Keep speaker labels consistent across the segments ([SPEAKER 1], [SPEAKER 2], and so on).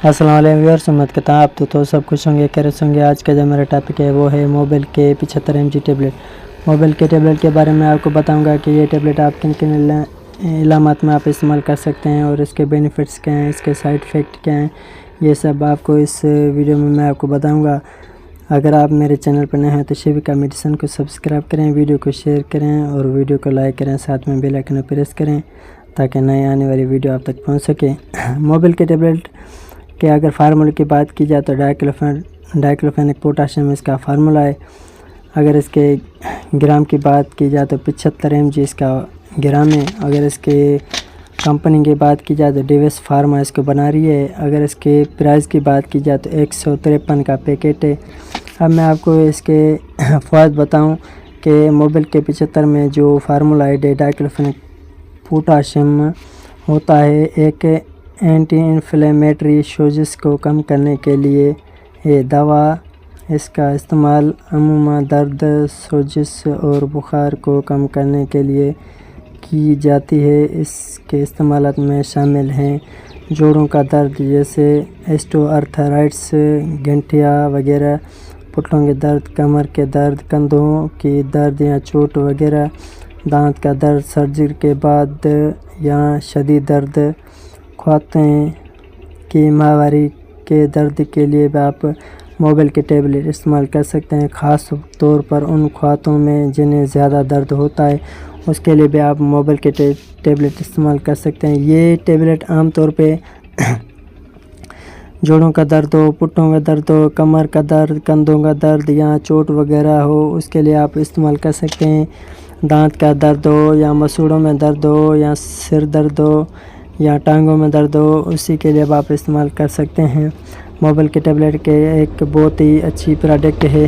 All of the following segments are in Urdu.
[SPEAKER 1] السلام علیکم ویورز، امید کرتا ہوں آپ تو سب خوش ہوں گے، خیریت ہوں گے۔ آج کا جو میرا ٹاپک ہے وہ ہے موبائل کے 75 mg ٹیبلٹ۔ موبائل کے ٹیبلٹ کے بارے میں آپ کو بتاؤں گا کہ یہ ٹیبلٹ آپ کن کن علامات میں آپ استعمال کر سکتے ہیں اور اس کے بینیفٹس کیا ہیں، اس کے سائیڈ افیکٹ کیا ہیں، یہ سب آپ کو اس ویڈیو میں آپ کو بتاؤں گا۔ اگر آپ میرے چینل پر نئے ہیں تو شیویکا میڈیسن کو سبسکرائب کریں، ویڈیو کو شیئر کریں اور ویڈیو کو لائک کریں، ساتھ میں بیل آئیکن پریس کریں تاکہ نئے آنے والی ویڈیو آپ تک پہنچ سکے۔ موبائل کے ٹیبلٹ کہ اگر فارمولے کی بات کی جائے تو ڈائکلوفینک پوٹاشیم اس کا فارمولہ ہے۔ اگر اس کے گرام کی بات کی جائے تو 75 mg اس کا گرام ہے۔ اگر اس کے کمپنی کی بات کی جائے تو ڈیویس فارما اس کو بنا رہی ہے۔ اگر اس کے پرائز کی بات کی جائے تو 153 کا پیکٹ ہے۔ اب میں آپ کو اس کے فوائد بتاؤں کہ موبائل کے 75 میں جو فارمولہ ہے ڈائکلوفینک پوٹاشیم ہوتا ہے، ایک اینٹی انفلیمیٹری سوزش کو کم کرنے کے لیے یہ دوا اس کا استعمال عموماً درد، سوزش اور بخار کو کم کرنے کے لیے کی جاتی ہے۔ اس کے استعمالات میں شامل ہیں جوڑوں کا درد جیسے اسٹوآرتھرائٹس، گنٹھیا وغیرہ، پٹھوں کے درد، کمر کے درد، کندھوں کی درد یا چوٹ وغیرہ، دانت کا درد، سرجری کے بعد یا شدید درد، خواتین کی ماہواری کے درد کے لیے بھی آپ موبائل کے ٹیبلٹ استعمال کر سکتے ہیں، خاص طور پر ان خواتین میں جنہیں زیادہ درد ہوتا ہے، اس کے لیے بھی آپ موبائل کے ٹیبلٹ استعمال کر سکتے ہیں۔ یہ ٹیبلٹ عام طور پہ جوڑوں کا درد ہو، پٹھوں کا درد ہو، کمر کا درد، کندھوں کا درد یا چوٹ وغیرہ ہو، اس کے لیے آپ استعمال کر سکتے ہیں۔ دانت کا درد ہو یا مسوڑوں میں درد ہو یا سر درد ہو یا ٹانگوں میں درد ہو، اسی کے لیے آپ استعمال کر سکتے ہیں۔ موبائل کے ٹیبلٹ کے ایک بہت ہی اچھی پروڈکٹ ہے۔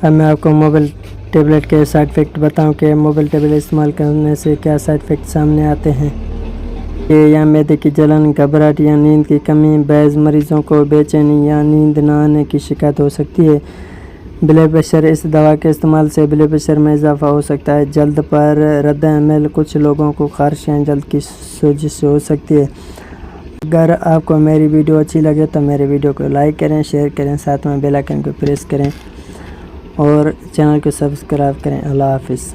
[SPEAKER 1] اب میں آپ کو موبائل ٹیبلٹ کے سائیڈ افیکٹ بتاؤں کہ موبائل ٹیبلٹ استعمال کرنے سے کیا سائیڈ افیکٹ سامنے آتے ہیں۔ یا معدے کی جلن، گھبراہٹ یا نیند کی کمی، بعض مریضوں کو بے چینی یا نیند نہ آنے کی شکایت ہو سکتی ہے۔ بلڈ پریشر، اس دوا کے استعمال سے بلڈ پریشر میں اضافہ ہو سکتا ہے۔ جلد پر رد عمل، کچھ لوگوں کو خارش یا جلد کی سوزش ہو سکتی ہے۔ اگر آپ کو میری ویڈیو اچھی لگے تو میری ویڈیو کو لائک کریں، شیئر کریں، ساتھ میں بیل آئیکن کو پریس کریں اور چینل کو سبسکرائب کریں۔ اللہ حافظ۔